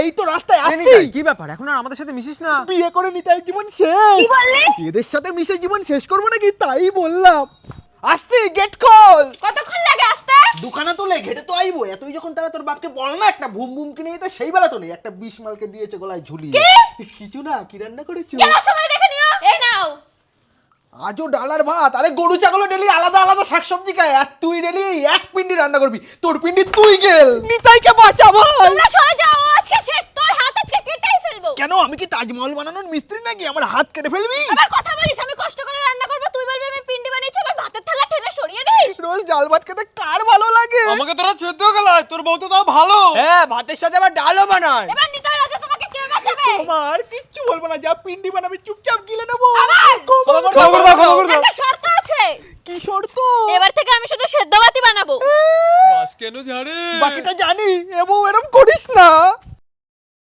এই তো রাস্তায় আসছি। নিতাই, কি ব্যাপার এখন আর আমাদের সাথে মিশিস না? বিয়ে করে নিতাই জীবন শেষ। কি বললি? এদের সাথে মিশে জীবন শেষ করবো নাকি তাই বললাম। আসছি, গেট খোল। কতক্ষণ লাগে আসতে? দোকানে তো ঘেটে তো আইবো। এতই যখন তারা তোর বাপকে বল না একটা বুম বুম কিনে দিতে, সেই বেলা তো নেই। একটা 20 মালকে দিয়েছে গলায় ঝুলিয়ে। কিছু না, কি রান্না করেছো? কেনার সময় দেখে নিও। এই নাও। আজও ডালার ভাত। আরে গরু ছাগল ডেলি আলাদা আলাদা শাকসবজি খায়, আর তুই ডেলি এক পিন্ডি রান্না করবি। তোর পিন্ডি তুই গেল। নিতাইকে বাঁচা ভাই। তোমরা সরে যাও, আজকে শেষ। তোর হাত আজকে কেটেই ফেলবো। কেন, আমি কি তাজমহল বানানোর মিস্ত্রি নাকি? আমার হাত কেটে ফেলবি? আবার কথা বলিস, আমি কষ্ট করে রান্না করব, তুই বলবি আমি পিন্ডি বানিয়েছি, আবার ভাতের থালা ঠেলে সরিয়ে দিস। রোজ ডাল ভাত খেতে কার ভালো লাগে? আমাকে তোরা সেদ্ধ গেলায়, তোর বউ তো তাও ভালো। হ্যাঁ, ভাতের সাথে আবার ডালও বানায়। এবার নিতাই রাজা, তোমাকে কে বাঁচাবে? আমার কিচ্ছু বলবো না, যা পিন্ডি বানাবি চুপচাপ গিলে নেবো। ক্ষমা করে দাও। একটা শর্ত আছে। কি শর্ত? এবার থেকে আমি শুধু সেদ্ধ ভাতই বানাবো। বাস কেন ঝাড়ে? বাকিটা জানি, এবো এরম করিস না।